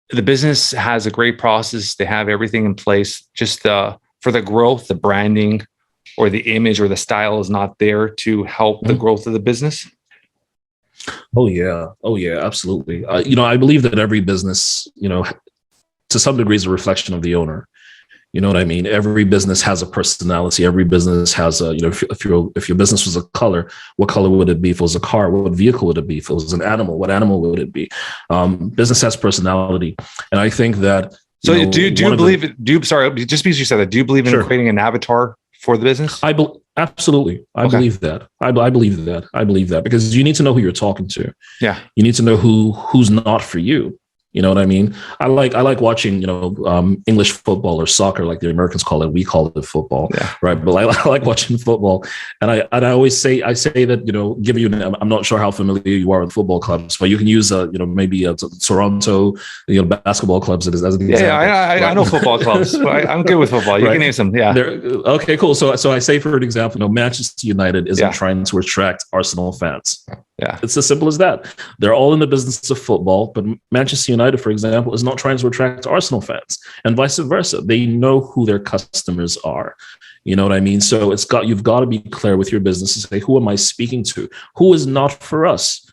the business has a great process, they have everything in place, just for the growth, the branding or the image or the style is not there to help the growth of the business? Oh yeah, absolutely. I believe that every business, to some degree, is a reflection of the owner. You know what I mean? Every business has a personality. Every business has a, if your business was a color, what color would it be? If it was a car, what vehicle would it be? If it was an animal, what animal would it be? Business has personality. And I think that, do you believe just because you said that, do you believe in creating an avatar for the business? Absolutely. I believe that. I believe that because you need to know who you're talking to. Yeah. You need to know who's not for you. You know what I mean? I like watching, English football or soccer, like the Americans call it. We call it football, right? But I like watching football, and I always say that give you. I'm not sure how familiar you are with football clubs, but you can use maybe Toronto basketball clubs as an example. Yeah, I know football clubs. I'm good with football. You can name some. Yeah. Okay, cool. So I say, for an example, Manchester United isn't trying to attract Arsenal fans. Yeah, it's as simple as that. They're all in the business of football, but Manchester United, for example, is not trying to attract Arsenal fans, and vice versa. They know who their customers are. You know what I mean? So you've got to be clear with your business and say, who am I speaking to? Who is not for us?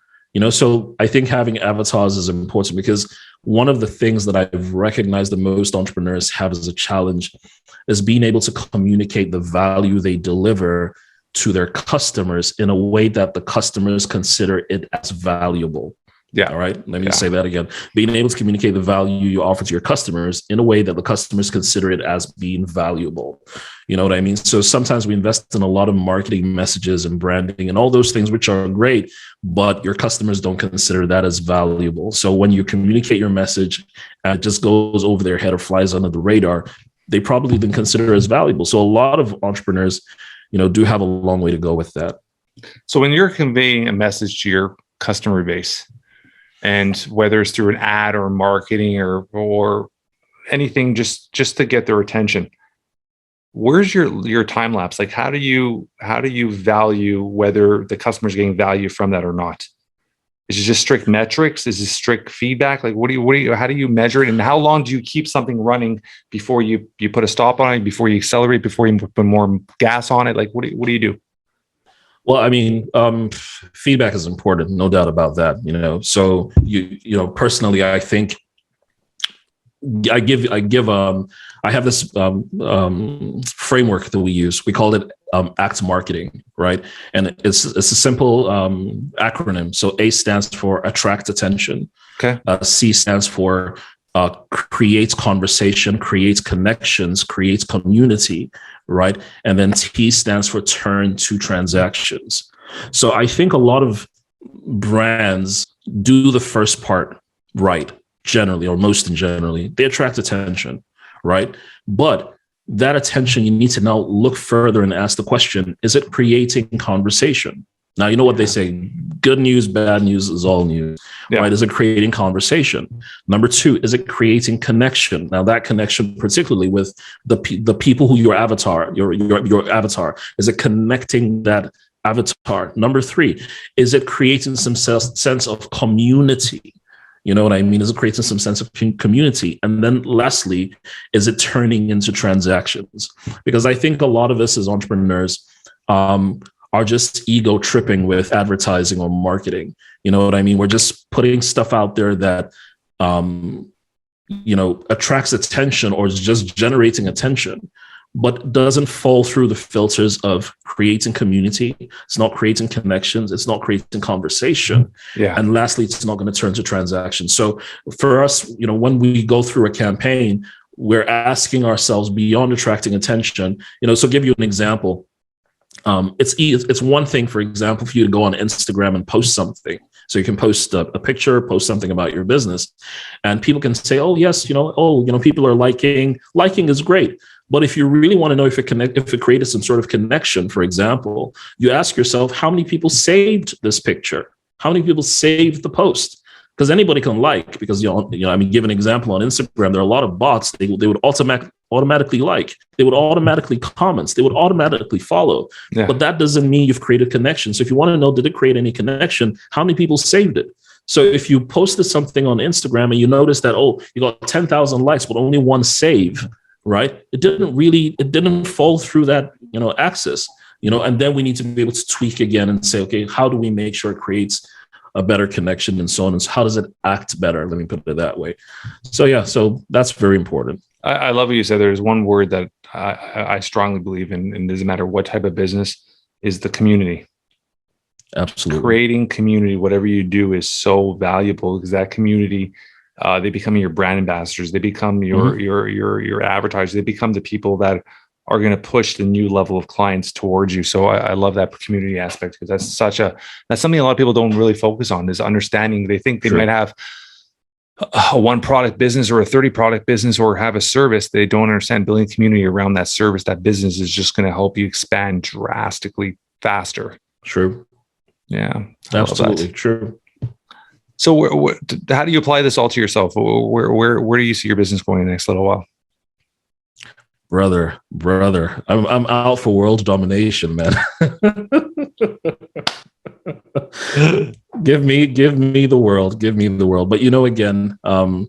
So I think having avatars is important, because one of the things that I've recognized that most entrepreneurs have as a challenge is being able to communicate the value they deliver to their customers in a way that the customers consider it as valuable. Yeah. All right. Let me say that again. Being able to communicate the value you offer to your customers in a way that the customers consider it as being valuable. You know what I mean? So sometimes we invest in a lot of marketing messages and branding and all those things, which are great, but your customers don't consider that as valuable. So when you communicate your message and it just goes over their head or flies under the radar, they probably didn't consider it as valuable. So a lot of entrepreneurs, do have a long way to go with that. So when you're conveying a message to your customer base, and whether it's through an ad or marketing or anything, just to get their attention, where's your time lapse? Like, how do you value whether the customer's getting value from that or not? Is it just strict metrics? Is it strict feedback? Like, how do you measure it? And how long do you keep something running before you put a stop on it, before you accelerate, before you put more gas on it? Like, what do you do? Well, I mean, feedback is important, no doubt about that. So personally, I think I have this framework that we use. We call it ACT marketing, right? And it's a simple acronym. So A stands for attract attention. Okay. C stands for creates conversation, creates connections, creates community, right? And then T stands for turn to transactions. So I think a lot of brands do the first part right, generally, or most generally. They attract attention, right? But that attention, you need to now look further and ask the question, is it creating conversation? Now, you know what they say, good news, bad news is all news, right? Is it creating conversation? Number two, is it creating connection? Now, that connection, particularly with the people who your avatar, your avatar, is it connecting that avatar? Number three, is it creating some sense of community? You know what I mean? Is it creating some sense of community? And then lastly, is it turning into transactions? Because I think a lot of us as entrepreneurs are just ego tripping with advertising or marketing. You know what I mean? We're just putting stuff out there that, attracts attention or is just generating attention, but doesn't fall through the filters of creating community. It's not creating connections. It's not creating conversation. Yeah. And lastly, it's not going to turn to transactions. So for us, when we go through a campaign, we're asking ourselves beyond attracting attention, so give you an example. It's one thing, for example, for you to go on Instagram and post something. So you can post a picture, post something about your business, and people can say, oh, yes, people are liking. Liking is great. But if you really want to know if it created some sort of connection, for example, you ask yourself, how many people saved this picture? How many people saved the post? Because anybody can like, because, give an example on Instagram, there are a lot of bots. They would automatically like, they would automatically comment, they would automatically follow. Yeah. But that doesn't mean you've created connection. So if you want to know, did it create any connection? How many people saved it? So if you posted something on Instagram and you notice that, you got 10,000 likes, but only one save, right? It didn't fall through that, axis, and then we need to be able to tweak again and say, okay, how do we make sure it creates a better connection and so on? And so how does it act better? Let me put it that way. So that's very important. I love what you said. There's one word that I strongly believe in, and it doesn't matter what type of business, is the community. Absolutely. Creating community, whatever you do, is so valuable, because that community, they become your brand ambassadors. They become your advertisers. They become the people that are going to push the new level of clients towards you. So I love that community aspect, because that's something a lot of people don't really focus on, is understanding. They think they might have a one product business or a 30 product business, or have a service. They don't understand building community around that service, that business, is just going to help you expand drastically faster. True. Yeah. Absolutely true. So how do you apply this all to yourself? Where do you see your business going in the next little while? Brother, I'm out for world domination, man. Give me the world. But again, and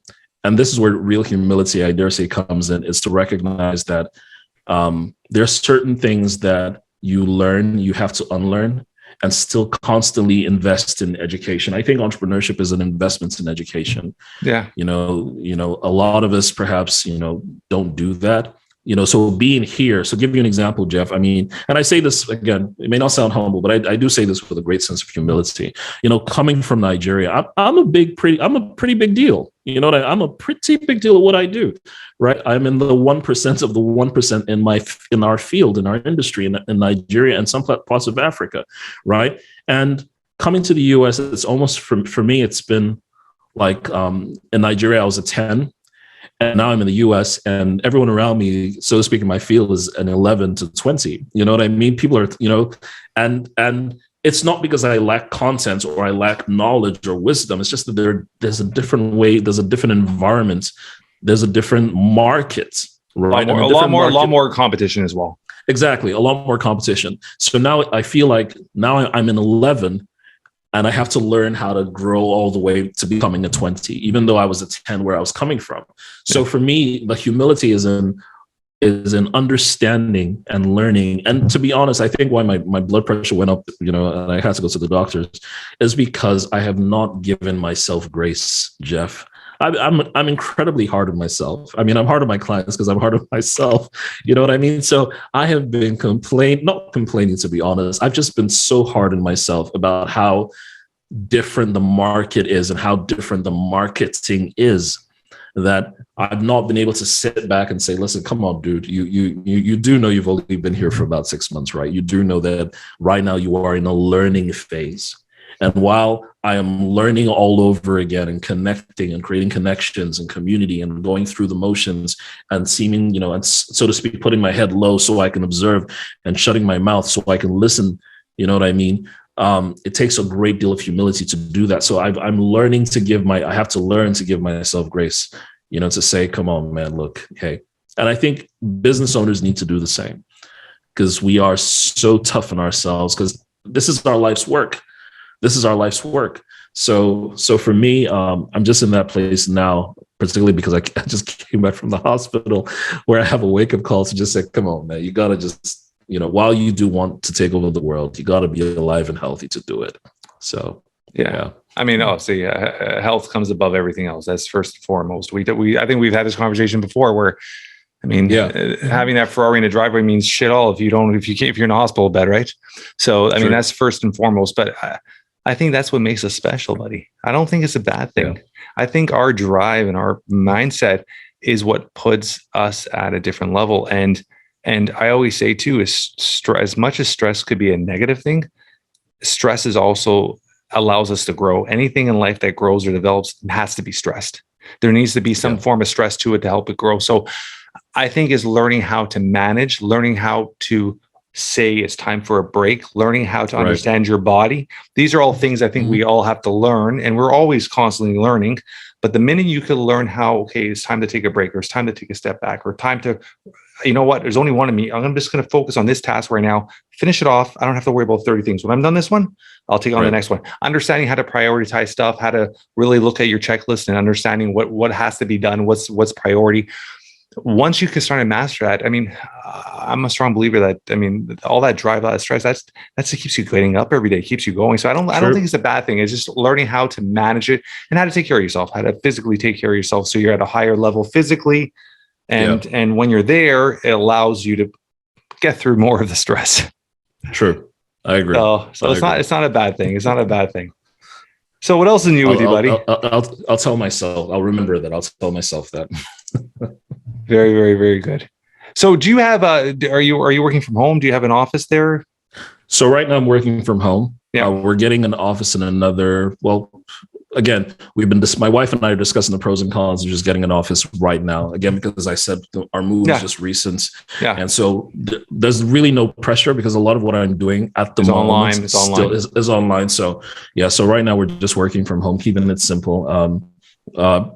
this is where real humility, I dare say, comes in, is to recognize that there are certain things that you learn, you have to unlearn, and still constantly invest in education. I think entrepreneurship is an investment in education. Yeah. A lot of us perhaps, don't do that. So being here, so give you an example, Jeff. And I say this again, it may not sound humble, but I do say this with a great sense of humility. Coming from Nigeria, I'm a pretty big deal. I'm a pretty big deal at what I do, right? I'm in the 1% of the 1% in our field, in our industry, in Nigeria and some parts of Africa, right? And coming to the US, it's almost, for me, it's been like, in Nigeria, I was a 10. And now I'm in the US, and everyone around me, so to speak, in my field is an 11 to 20. You know what I mean? People are, and it's not because I lack content or I lack knowledge or wisdom. It's just that there's a different way, there's a different environment, there's a different market, right? A lot more competition as well. Exactly, a lot more competition. So now I feel like I'm in 11, and I have to learn how to grow all the way to becoming a 20, even though I was a 10 where I was coming from. So for me, the humility is in understanding and learning. And to be honest, I think why my blood pressure went up, and I had to go to the doctors, is because I have not given myself grace, Jeff. I'm incredibly hard on myself. I'm hard on my clients because I'm hard on myself. You know what I mean? So I have been not complaining, to be honest. I've just been so hard on myself about how different the market is and how different the marketing is, that I've not been able to sit back and say, listen, come on, dude, you do know you've only been here for about 6 months, right? You do know that right now you are in a learning phase. And while I am learning all over again and connecting and creating connections and community and going through the motions and seeming, and so to speak, putting my head low so I can observe and shutting my mouth so I can listen, you know what I mean? It takes a great deal of humility to do that. So I'm learning to I have to learn to give myself grace, to say, come on, man, look, hey. And I think business owners need to do the same, because we are so tough on ourselves, because this is our life's work. This is our life's work. So for me, I'm just in that place now, particularly because I just came back from the hospital, where I have a wake-up call to just say, come on, man, you got to just, while you do want to take over the world, you got to be alive and healthy to do it. So, yeah. I mean, health comes above everything else. That's first and foremost. I think we've had this conversation before where, having that Ferrari in a driveway means shit all if you're in a hospital bed, right? So, I mean, that's first and foremost, but I think that's what makes us special, buddy. I don't think it's a bad thing. Yeah. I think our drive and our mindset is what puts us at a different level. And I always say too, is as much as stress could be a negative thing, stress is also allows us to grow. Anything in life that grows or develops has to be stressed. There needs to be some form of stress to it to help it grow. So I think is learning how to manage, learning how to say it's time for a break, learning how to understand your body. These are all things I think we all have to learn, and we're always constantly learning. But the minute you can learn how, okay, it's time to take a break, or it's time to take a step back, or time to, you know what, there's only one of me. I'm just going to focus on this task right now, finish it off. I don't have to worry about 30 things. When I'm done this one, I'll take on the next one. Understanding how to prioritize stuff, how to really look at your checklist and understanding what has to be done, what's priority. Once you can start to master that, I mean, I'm a strong believer that, I mean, all that drive, all that stress, that's what keeps you getting up every day, keeps you going. So I don't think it's a bad thing. It's just learning how to manage it and how to take care of yourself, how to physically take care of yourself, so you're at a higher level physically, and when you're there, it allows you to get through more of the stress. True, I agree. So it's not a bad thing. It's not a bad thing. So what else is new with you, buddy? I'll tell myself. I'll remember that. I'll tell myself that. Very, very, very good. So do you have are you working from home? Do you have an office there? So right now I'm working from home. Yeah. We're getting an office in another, again, my wife and I are discussing the pros and cons of just getting an office right now. Again, because I said our move is just recent. Yeah. And so there's really no pressure, because a lot of what I'm doing at the moment is online. So so right now we're just working from home, keeping it simple.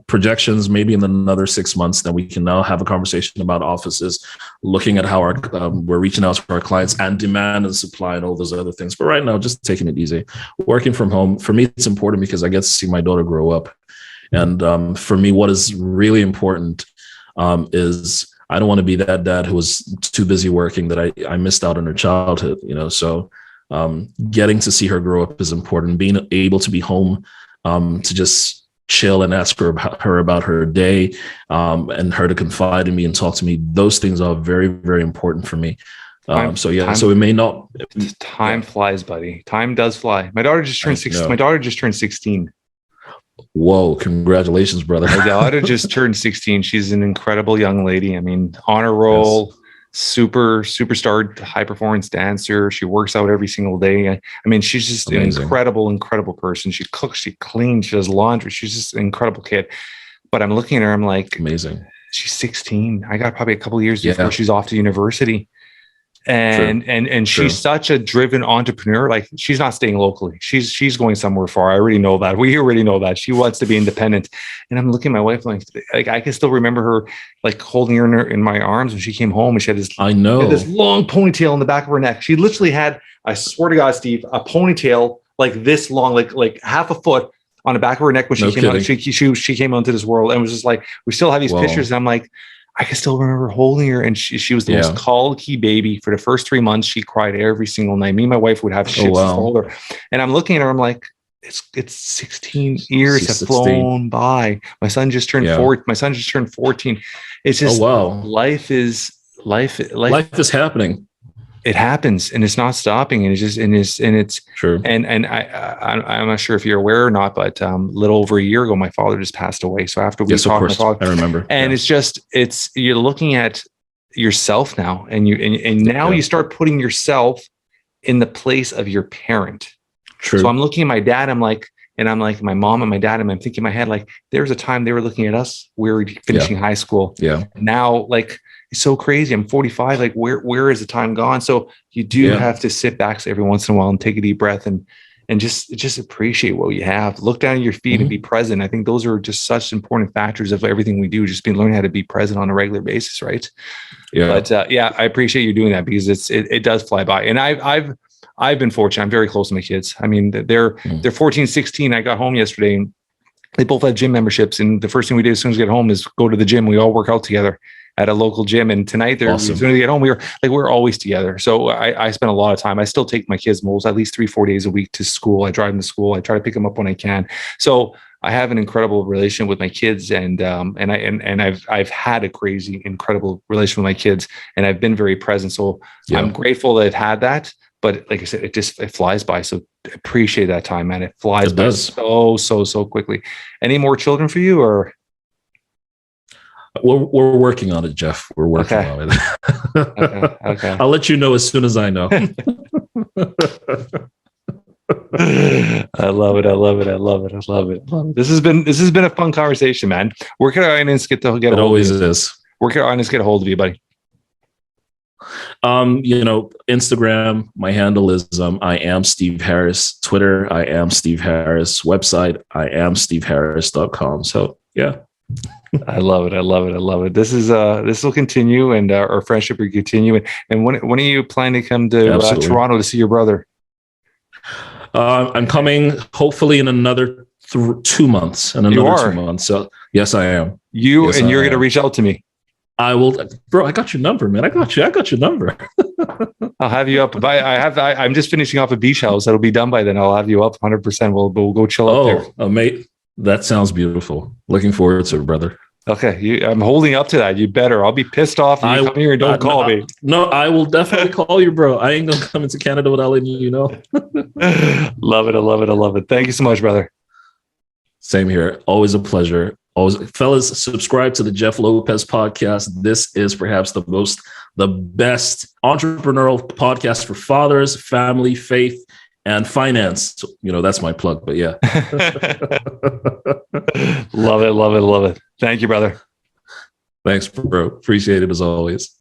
Projections, maybe in another 6 months, then we can now have a conversation about offices, looking at how we're reaching out to our clients, and demand and supply and all those other things. But right now, just taking it easy. Working from home, for me, it's important because I get to see my daughter grow up. And for me, what is really important is I don't want to be that dad who was too busy working that I missed out on her childhood, So getting to see her grow up is important. Being able to be home to just chill and ask her about her day, and her to confide in me and talk to me. Those things are very, very important for me. So it may not. Time flies, buddy. Time does fly. My daughter just turned 16. My daughter just turned 16. Whoa! Congratulations, brother. My daughter just turned 16. She's an incredible young lady. I mean, honor roll. Yes. Superstar, high performance dancer. She works out every single day. I mean, she's just an incredible person. She cooks, she cleans, she does laundry. She's just an incredible kid. But I'm looking at her, I'm like, amazing. She's 16. I got probably a couple of years before she's off to university. And she's such a driven entrepreneur. Like, she's not staying locally. She's going somewhere far. I already know that. We already know that. She wants to be independent. And I'm looking at my wife like I can still remember her like holding her in my arms when she came home, and she had this this long ponytail in the back of her neck. She literally had, I swear to God, Steve, a ponytail like this long, like half a foot on the back of her neck when she came out. She came onto this world, and was just like, we still have these pictures. And I'm like, I can still remember holding her, and she was the most colicky baby for the first 3 months. She cried every single night. Me and my wife would have shit to hold her. And I'm looking at her, I'm like, it's 16 years have flown by. My son just turned 4. My son just turned 14. It's just life is happening. It happens, and it's not stopping, and it's true. And I'm not sure if you're aware or not, but a little over a year ago, my father just passed away. So after we talked, my father, I remember. And you're looking at yourself now, and now you start putting yourself in the place of your parent. True. So I'm looking at my dad, I'm like my mom and my dad, and I'm thinking in my head, like, there's a time they were looking at us. We were finishing high school. Yeah. Now, like, it's so crazy. I'm 45. Like, where is the time gone? So you do have to sit back every once in a while and take a deep breath and just appreciate what you have. Look down at your feet and be present. I think those are just such important factors of everything we do. Just learning how to be present on a regular basis, right? Yeah. But I appreciate you doing that, because it does fly by. And I've been fortunate. I'm very close to my kids. I mean, they're 14, 16. I got home yesterday and they both have gym memberships. And the first thing we did as soon as we get home is go to the gym. We all work out together at a local gym. And tonight, as soon as we get home, we're always together. So I spend a lot of time. I still take my kids most at least 3-4 days a week to school. I drive them to school. I try to pick them up when I can. So I have an incredible relationship with my kids, and I've had a crazy, incredible relationship with my kids, and I've been very present. So I'm grateful that I've had that. But like I said, it flies by. So appreciate that time, man. It flies by so quickly. Any more children for you, or? We're working on it, Jeff. We're working on it. Okay. I'll let you know as soon as I know. I love it. This has been a fun conversation, man. Where can our audience get a hold of you? It always is. Where can our audience get a hold of you, buddy? Instagram, my handle is I am Steve Harris. Twitter, I am Steve Harris. Website, I am steveharris.com. So yeah. I love it. This will continue, and our friendship will continue. And when are you planning to come to Toronto to see your brother? I'm coming hopefully in another 2 months. So yes, I am. You're going to reach out to me. I will, bro. I got your number, man. I got your number. I'll have you up. I'm just finishing off a beach house. That'll be done by then. I'll have you up 100%. We'll go chill up there. Mate, that sounds beautiful. Looking forward to it, brother. Okay, I'm holding up to that. You better. I'll be pissed off if you come here and don't call me. No, I will definitely call you, bro. I ain't gonna come into Canada without letting you know. Love it. Thank you so much, brother. Same here. Always a pleasure. Always, fellas, subscribe to the Jeff Lopes podcast. This is perhaps the best entrepreneurial podcast for fathers, family, faith, and finance. That's my plug, but yeah. Love it. Thank you, brother. Thanks, bro. Appreciate it as always.